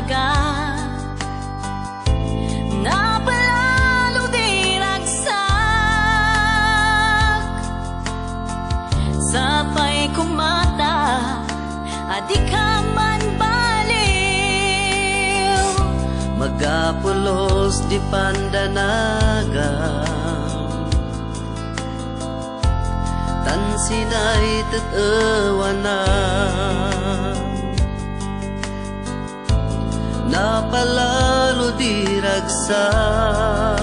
danaga, napalalo di ragsak. Sapay kumata, adi ka man baliw, magapulos di pandanaga, tansinay tatawanan, napalalo di ragsak.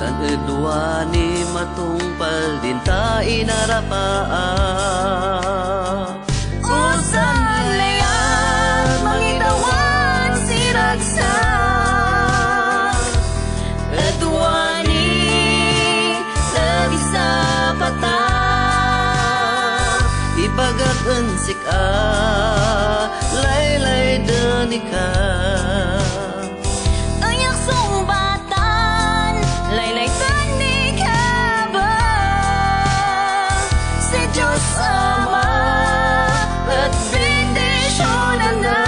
Tanudwa ni matungpal din ta inarapaan. Usan layan mangitawan si ragsak, edwani lagi sa pata, Ibagakan sika, laylay danika. ayak sumbatan, laylay tanika ba? Si Diyos Ama at bendisyonan na,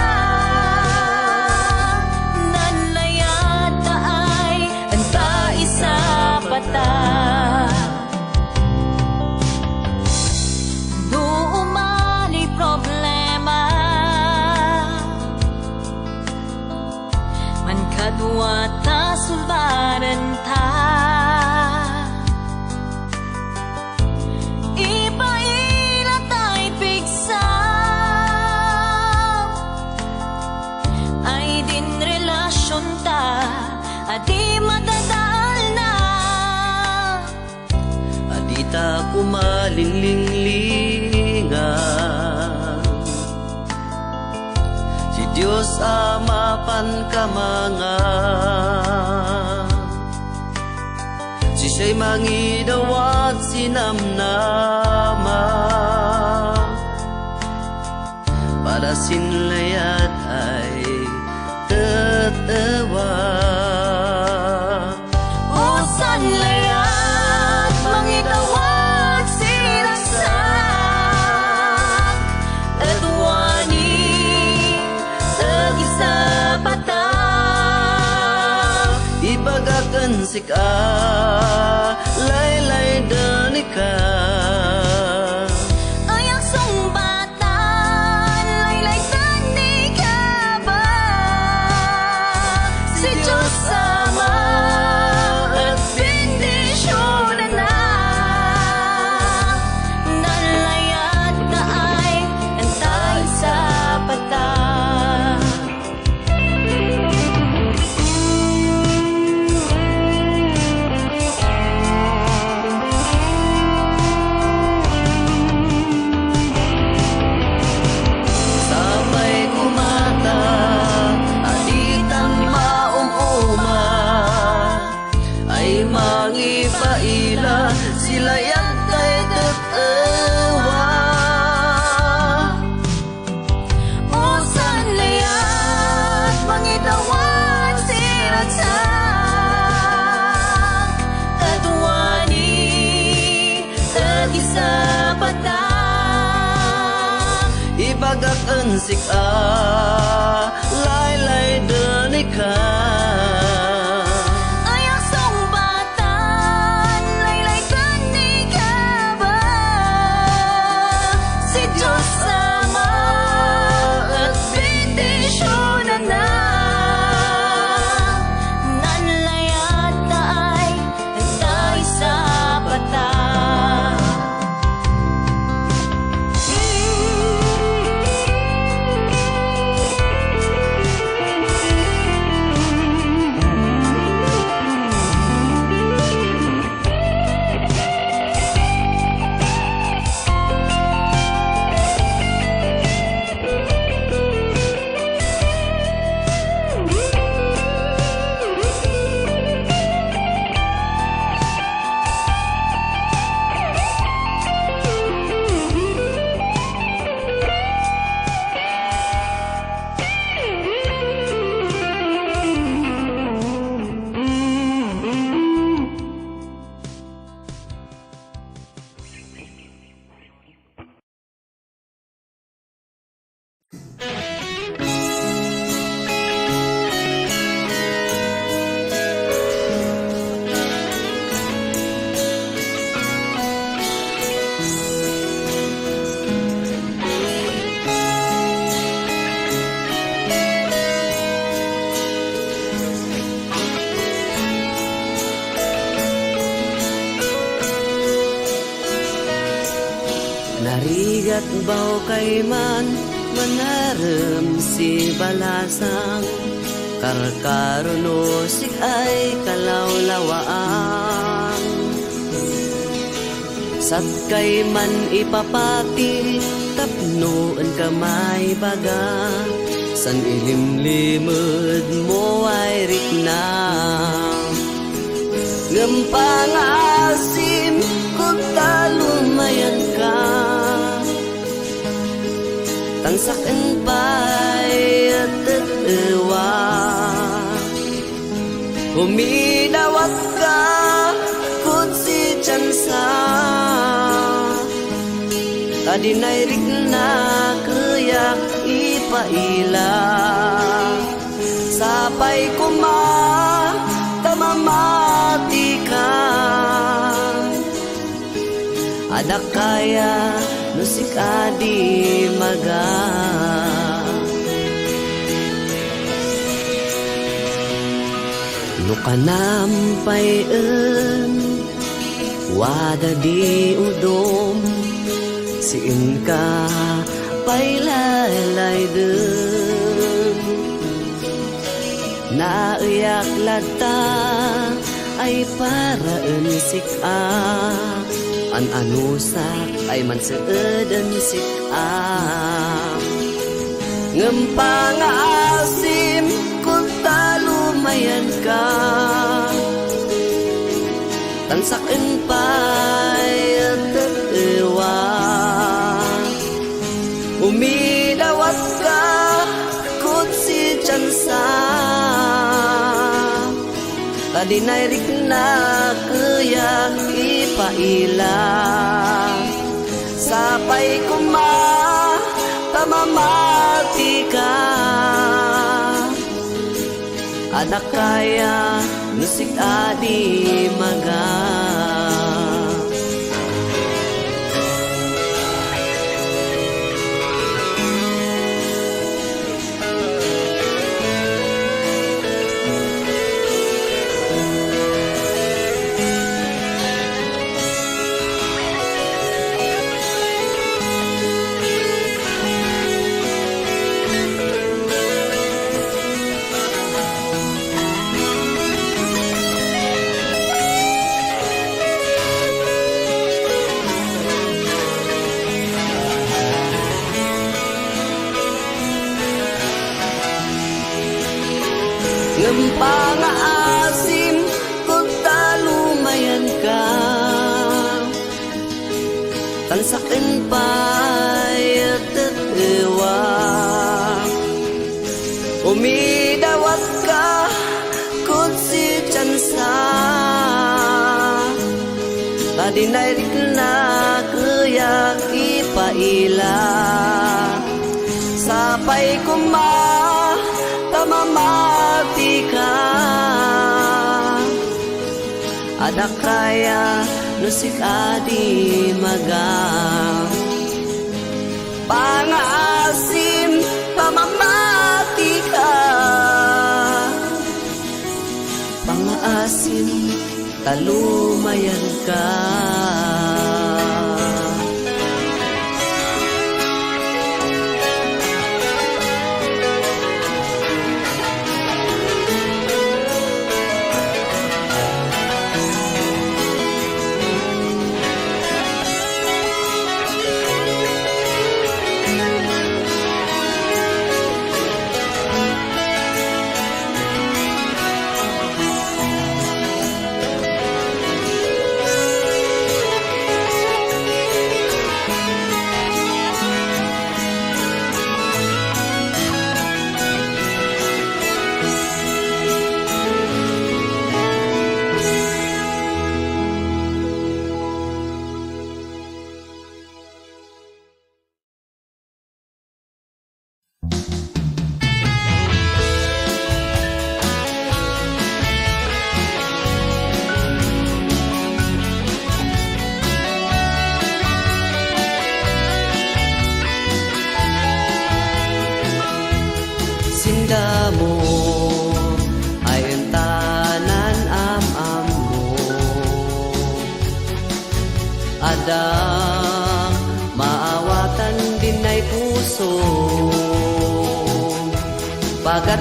nanlayat na ay anta isa pata. Umali problema, man kadwa ta sulbaran ta, ipaila ta'y pigsam, ay din relasyon ta, adi matadal na. Adita kumalinglingan, si Diyos Ama pankamangan, si siya'y mangidawat sinamnama, para sinlayat ay tatawa. Usan layat mangitawag si ragsak, edwani lagi sa pata, Ibagakan sika, laylay danika. ayak sumbatan, laylay tanika ba? Si Diyos Ama at bendisyonan na, nanlayat na ay antay sa pata. Sabay kumata, aditang maumuma, ay mangipaila, sila yatay tatawa. Usan layat mangitawan si ragsak, edwani lagi sa pata, Ibagakan sika, laylay danika. ayak sumbatan, laylay tanika ba? Si Diyos Ama at bendisyonan na, nanlayat na ay antay sa pata. Bigat baw kay man manarem si balasang karkarono sik ay kalawlawaan. Sat kay man ipapati tapnoan kamay baga san ilimlimod mo ay rikna. Ngampangasim kung talumayan ka tangsakin pa'y at ewa. Humidawat ka kung si Chansa kadinay rikna kayak ipaila. Sapay kuma tamamati ka ada kaya nusik adi maga. Nukanampayan wada di udom siin ka pailaylay dun. Naiyak lata ay paraan sika an anusak ay manseedan sika. Ngempangaasim kung talumayan ka tansakin pa'y at ewa. Umidawat ka kung si Chansa kadinay rikna kayak ipaila. Sapay kuma tamamati ka ada kaya nusik adi maga. Ngempangaasim kung talumayan ka tansakin pa'y at ewa. Umidawat ka kung si Chansa kadinay rikna kayak ipaila. Sapay kuma tamamati ka ada kaya nusik adi maga. Pangaasim tamamati ka pangaasim talumayan ka.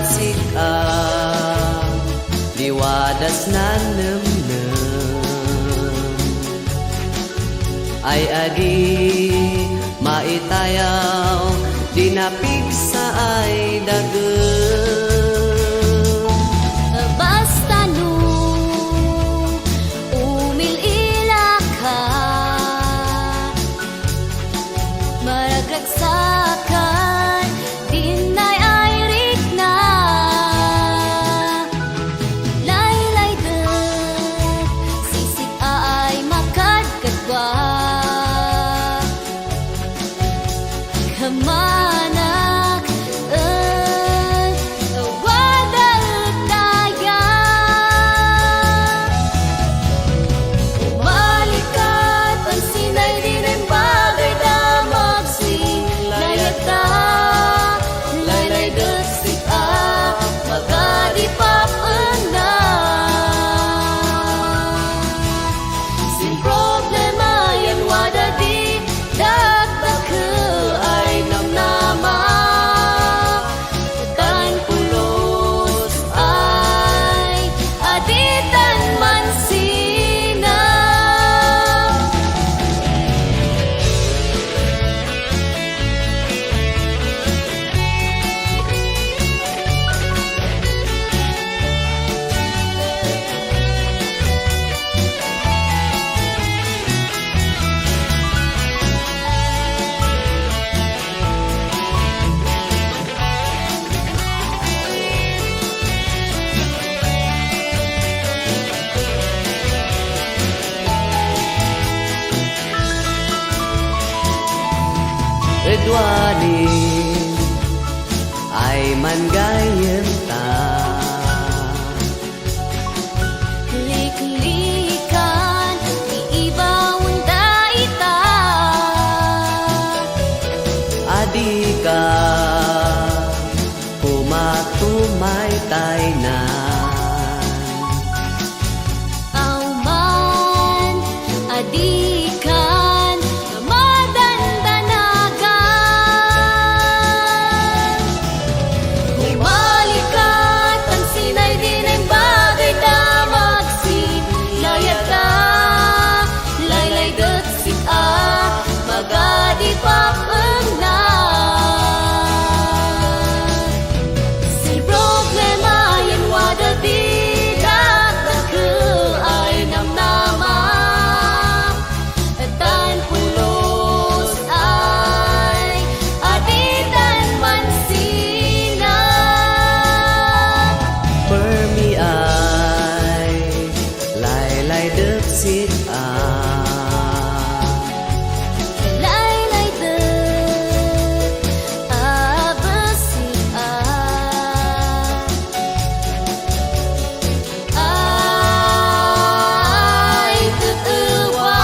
sika liwadas na ay adi maitayaw dinapig sa ay dagem. Basta no umilila ka maragragsakan dinay ay rikna laylay det sisig ay makadkadwa kamanak wadal taya umalikat ang sinay din ang bagay na magsilayata laylay desik magadipap na sin problema yan wada di dagdag ay namnama tan pulos ay aditan man sina Redwanin ay manggayem ta Klik-klikan iibawon daita adi ka pumatumay tay na Auman adikan madandanagan Humalikat ang sinay din ang bagay na magsilayata laylay detsik magadipap na si problema yan wada di dagdag ay namnama tan pulos ay aditan man sina permi ay laylay deksit laylay det abasik ay tutuwa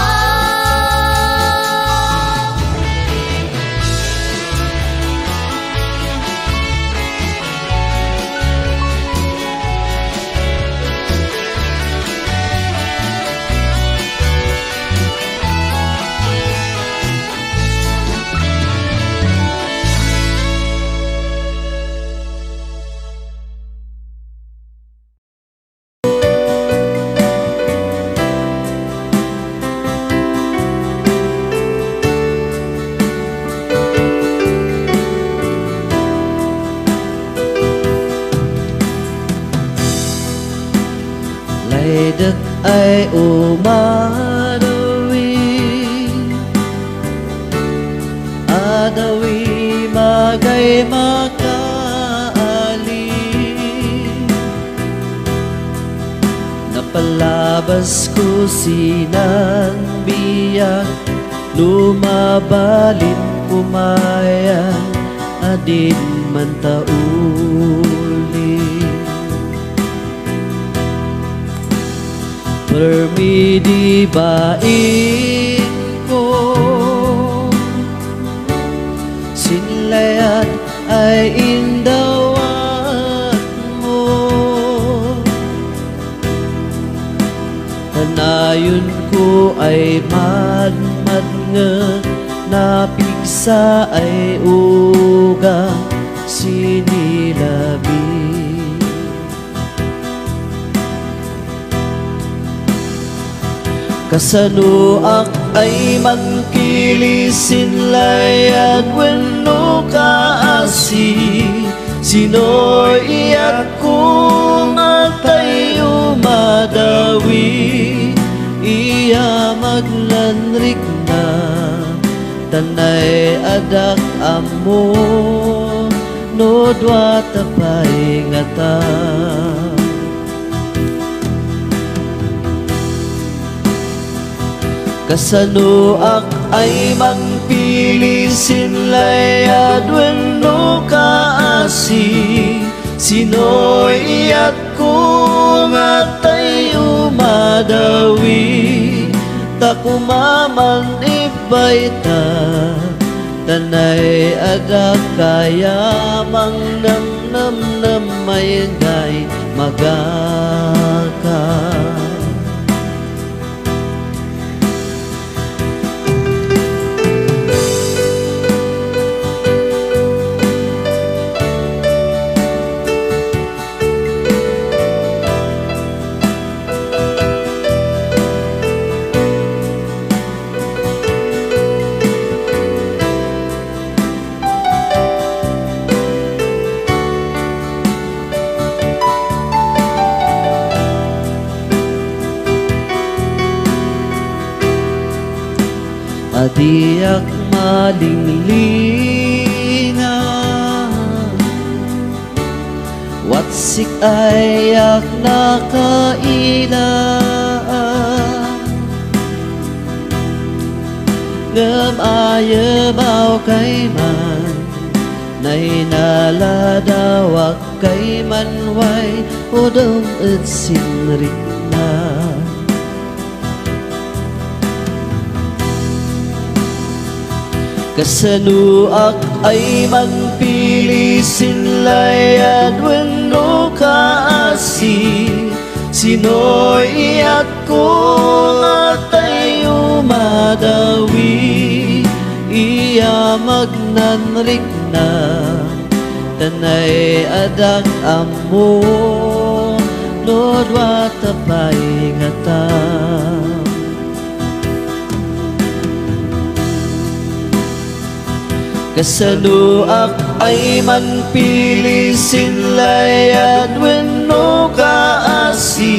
laydet ay umadawi adawi magay makaali napalabas ko sinang biyak lumabalin kumaya adin man tauli permidi bain ko sinlayan ay indawat mo tanayon ko ay madmad nga napigsa ay uga sinilabi Kasanuak ay magkilisin layad wenno kaasi Sino'y iyak kung atay umadawi Iya maglanrik na tanay adak amo no dwa tapay ngata Kasanuak ay magpilisin layad wenno kaasi Sino'y iyak kung atay umadawi Takumaman ibayta tanay adak kaya mang nam may gay magaka Adiak malinglinga Watsik ayak nakaila Ngam ayabaw kay man Nay naladawak kay manway Udong at sinrik na Kasanuak ay magpilisin layad wenno kaasi Sino'y iyak kung atay umadawi Iya magnanrik na tanay adak amo no dwa tapay ngata Kasanuak ay magpilisin layad wenno kaasi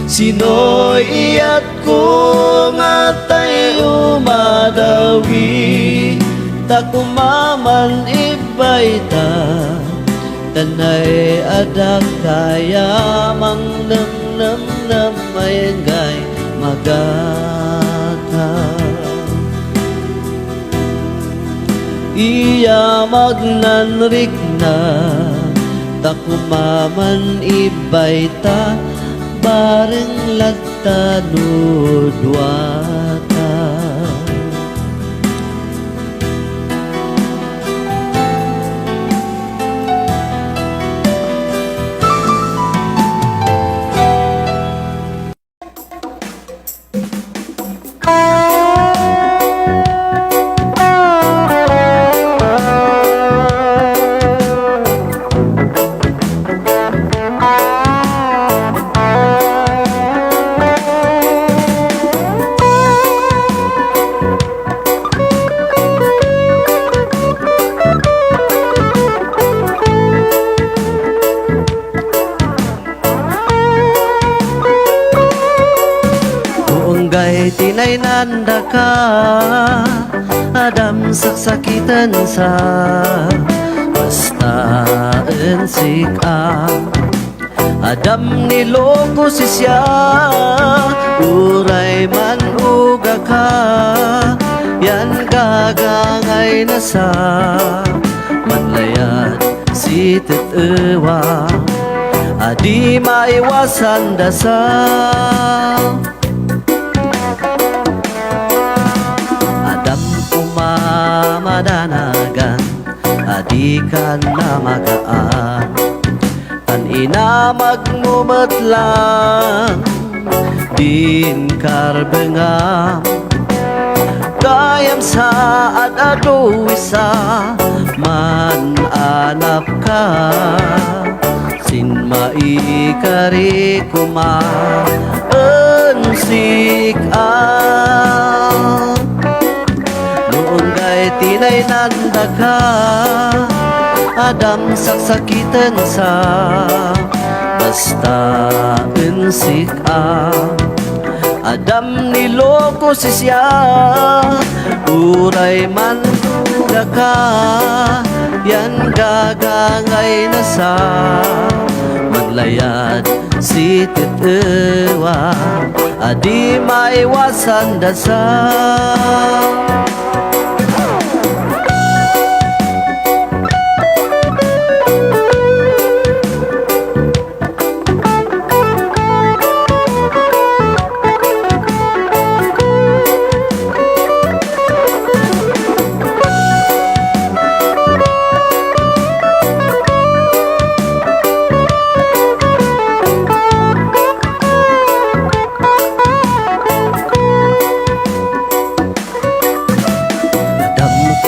Sino'y iyak kung atay umadawi Takumaman ibayta tanay adak kaya mang nam may gay magaka Iya magnanrik na takumaman ibayta bareng lagta nudwata Tunggay tinay nanda ka Adam saksakitan sa Basta ensik Adam niloko siya Uray man uga ka Yan gagangay na sa Manlayad si titewa Adi maiwasan dasal Madanagan adi ka na magaan Tan ina magmumat lang din karbengam Kayam saat ado isa man anap ka Sin maikari kuma sikan. Noong kay tinay nanda ka, Adam saksakitan sa basta insik Adam niloko si siya, uray man tuga ka, yan gagangay na sa maglayad si titewa, adi maiwasan dasa.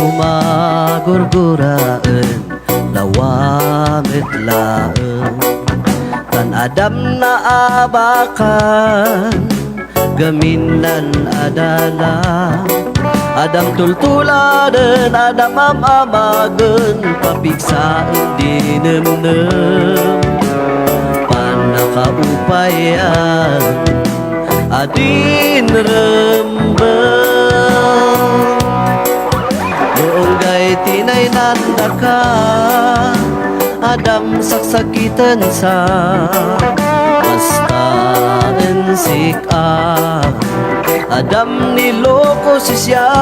Kumagurguraan, lawamit laeng, tan Adam na abakan, gaminan adala. Adam tultuladen, Adam amamagen, papigsaan dinemnem, panakaupayan, adin rembeng. Noong gay tinay nanda ka, Adam saksakitan sa basta insik Adam niloko si siya,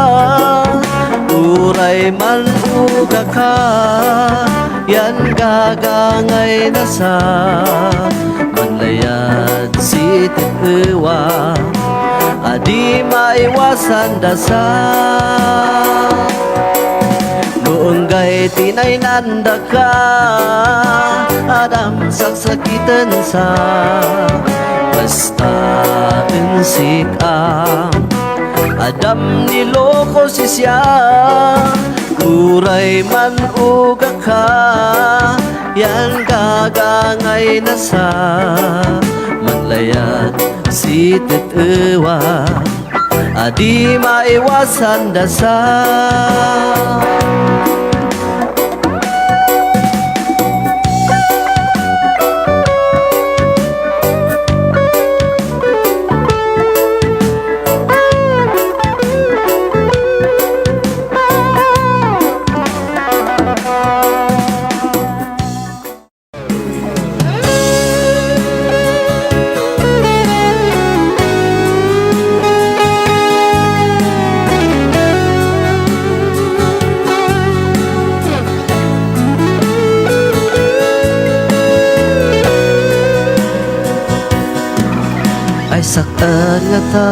uray man uga ka, yan gagangay na sa manlayad si titewa, adi maiwasan dasa. Noong gay tinay nanda ka, Adam saksakitan sa basta insik Adam niloko si siya, uray man uga ka, yan gagangay na sa manlayad si titewa, adi maiwasan dasa. Ay sakan nga ta,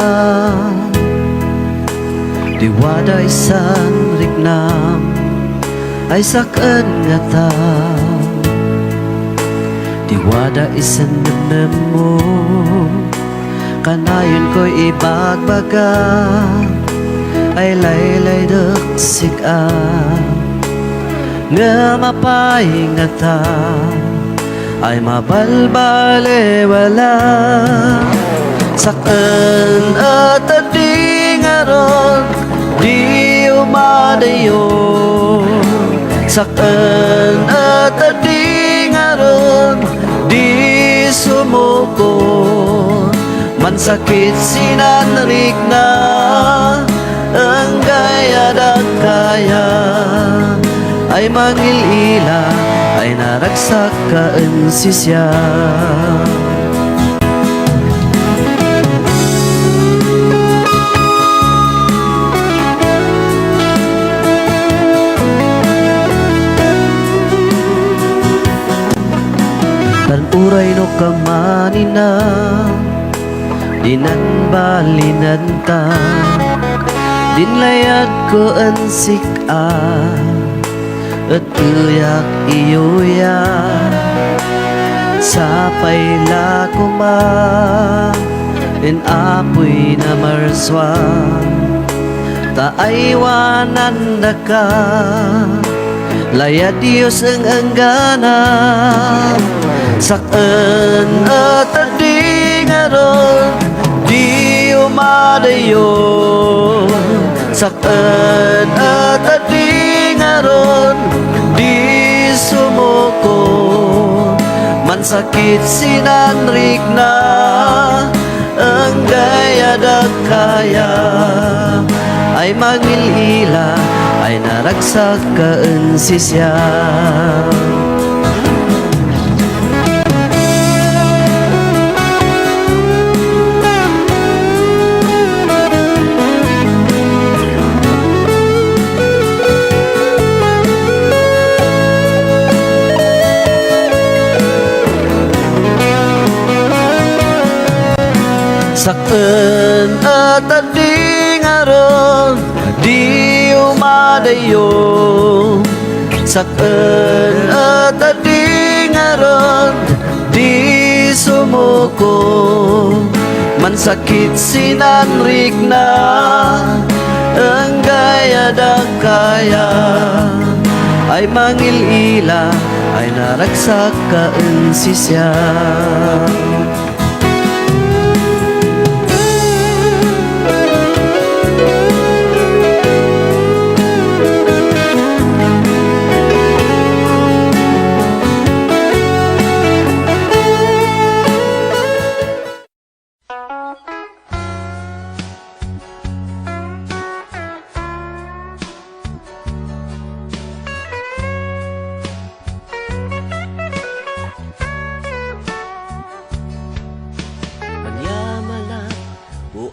diwada isang rignam. Ay sakan nga ta, diwada isang namnam mo. Kanayon ko'y ibagbaga, ay laylay daksik nga mapay nga ta, ay mabalbale wala. Sakan at adi nga ron, di umadayo. Sakan at adi nga ron, di sumuko. Mansakit sinanarik na, ang gaya da kaya. Ay mangilila, ay naragsak kaan sisya. Tan uray no kamanina, dinan balinan ta, dinlayad ko ansik at uyak iyuya sa payla kuma in apoy na marswa taaywanan na ka laya Diyos ang anggana sakan at adi nga ron di umadayon sakit at adingaron di sumuko man sakit sinanrik na ang gaya kaya ay mangilila ay naragsak kaensisya. Sakten at adingaron di umadayon sakten at adingaron di sumuko man sakit sinanrik na ang gaya kaya ay mangilila ay naragsak kaensisya.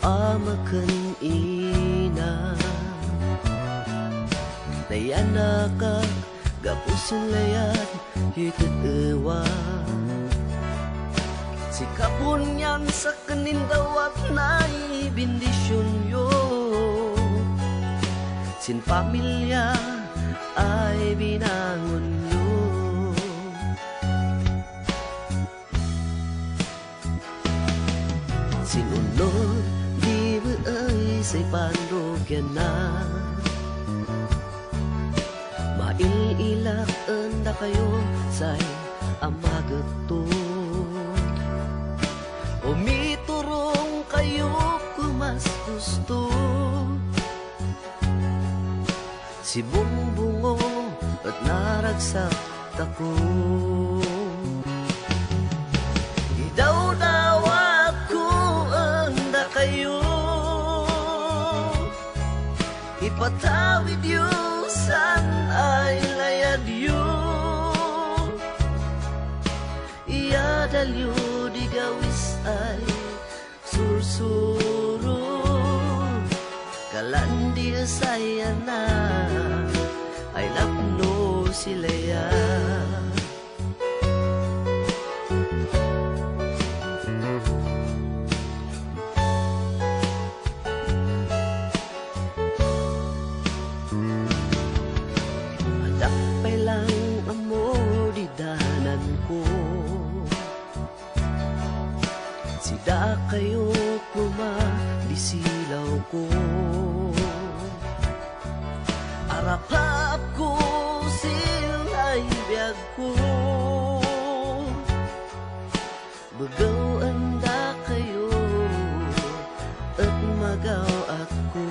Amakan ina Dayana ka Gapusin layat Hitot ewa Sikapun yan sa kanindawat na ibindisyon yo Sin pamilya ay binangon yo Sinunod say pandogyan na maililak anda kayo say amagato umiturong kayo kumas gusto si bungbungo at naragsak tako idaw-dawat ko anda kayo ipatawid yu san ay layad yu iyadal yu di gawis ay sursuro kalandi saya na ay lapno silaya Sida kayo kumadisilaw ko Arapap ko sila'y biyag ko Bagaw anda kayo at magaw ako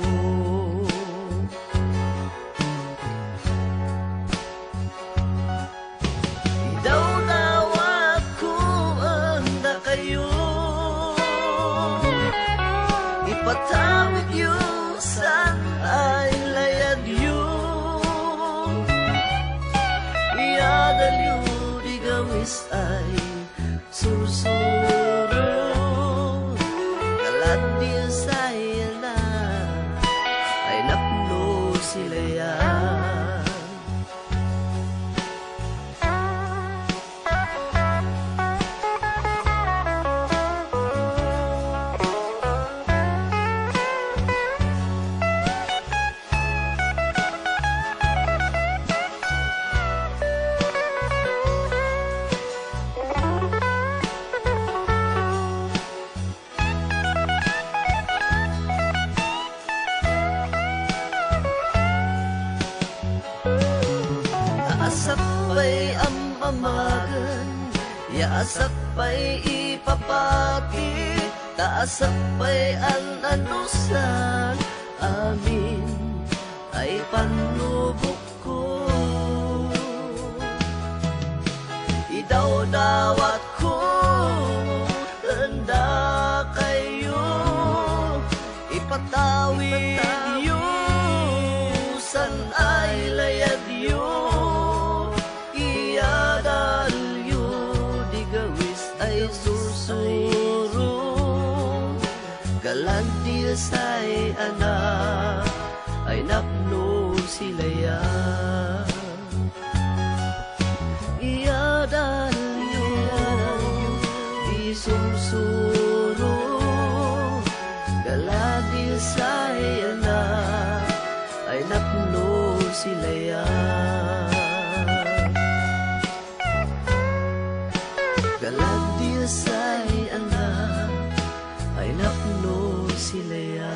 Idaw-dawat ko anda kayo Ipatawid yu san ay layad yu Iyadal yu di gawis ay sursuro Kalat di saya na ay napno silaya Asapay ang pamagan Yaasapay ipapati Taasapay ang kanusan amin ay panubok ko. Idawdawat ko, handa kayo, ipatawid yu, san ay layad yu, iyadal yu, di gawis ay susuro, galantil say anak, ay napno silaya. Iyadal yu, di susuro, galantil say anak, ay napno silaya. Galantil say anak, ay napno silaya.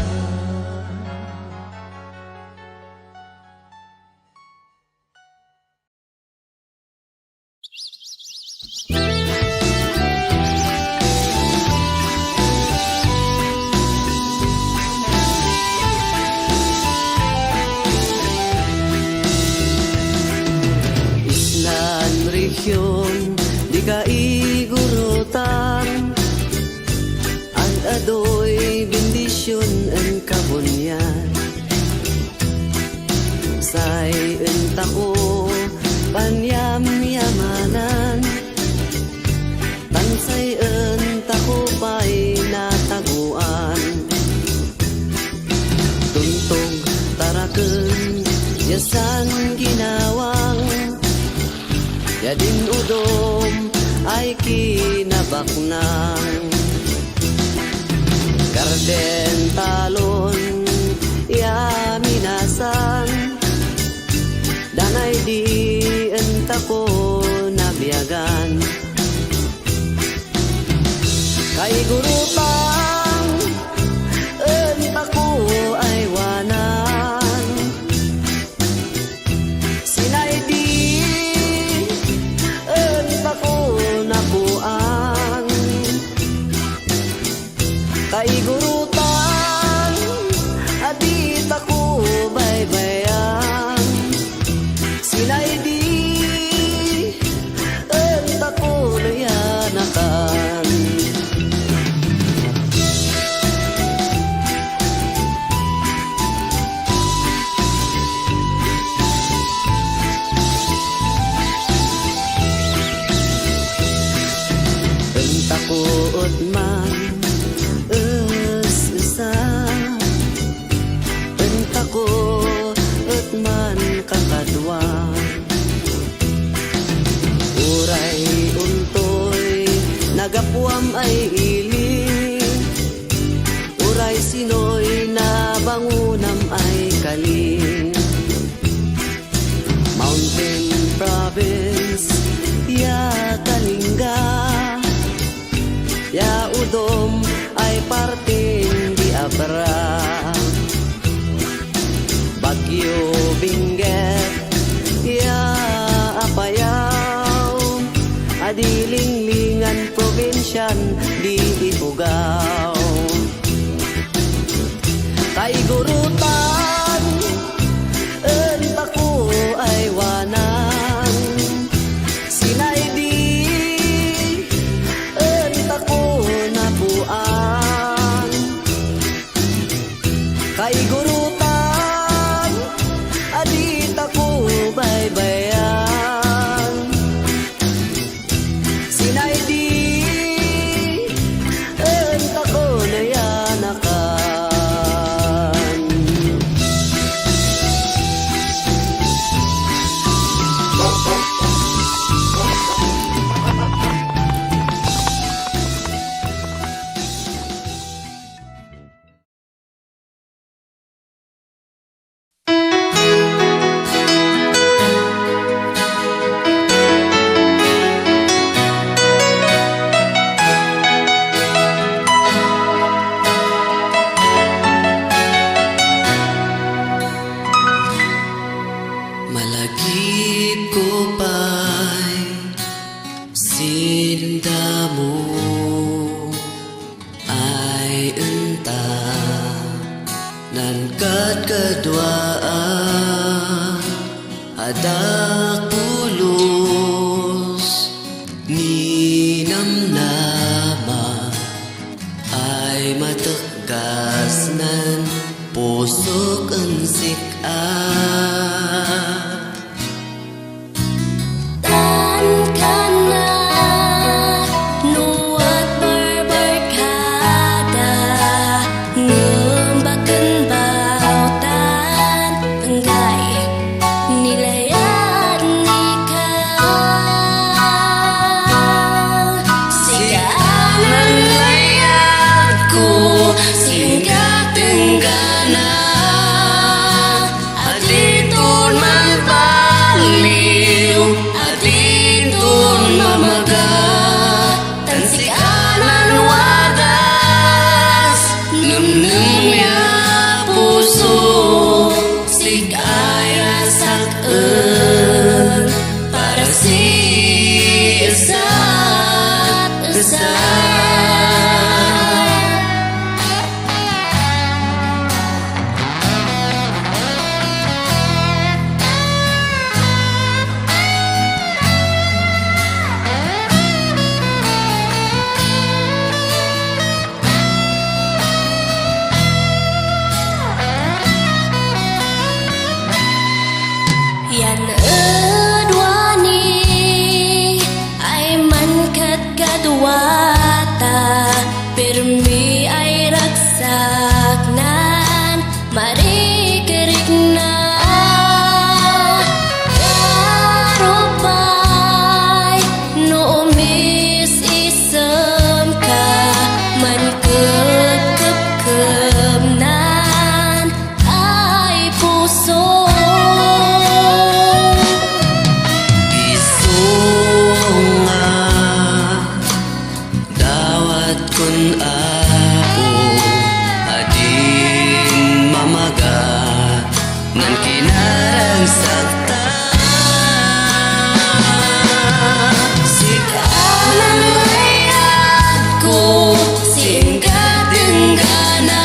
Islan rehiyon, di ka igurutan, ang adoy bendisyon ang kabunyan. Say entako panyam-yamanan, tansay entako pa'y nataguan. Tuntog taraken, yasan ginawang, yadin udom ay kinabaknang. Garden talon, yaminasan, danay di entako nabiyagan. Kay gurupang entako ay wanan, sinay di entako napuan. Kay gurutan adit ako baybayan, sinay di entako nayanakan. Entakuot man isa, entakuot man kakadwa. Uray untoy nagapuam ay ili, uray sinoy na bangunam ay kaling. Mountain Province, ya Kalinga, ya udom ay parting di Abra. Bagyo Benguet, ya Apayao, adilinglingan probinsyan di Ifugao. Kay gurutan entako ay wanan, sinay di entako napuan. Dawat kadwa adak pulos ni namnama ay matagas nan pusok ang sika. Yan edwani ay man kadwata permi ay raksaknan marikerik na karupay no umis isem ka man kekepkemnan ay puso. Kun ako adin mamaga nan kinarang sakta sikalang layat ko singkat denggana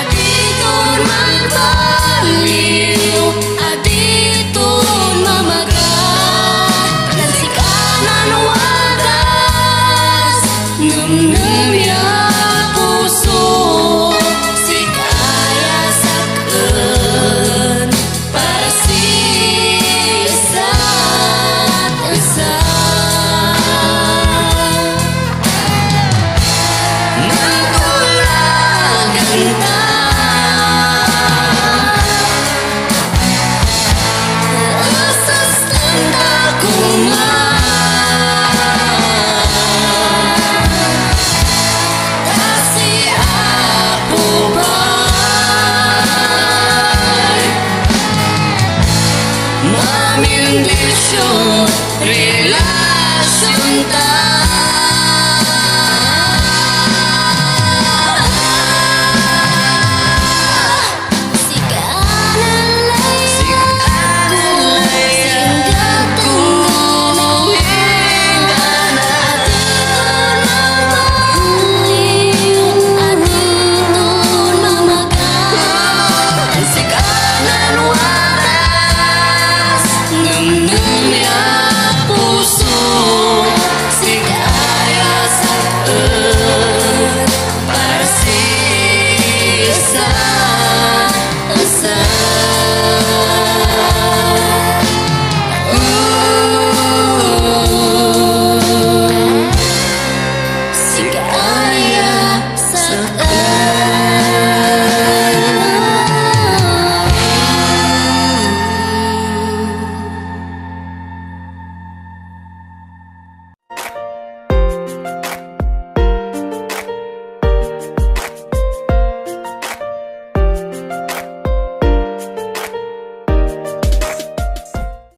aditon magbaliw aditon mamaga nan sikalan nem ya puso si kaya sakın para si esat nagulagan ta asas tanda kumah Relasyon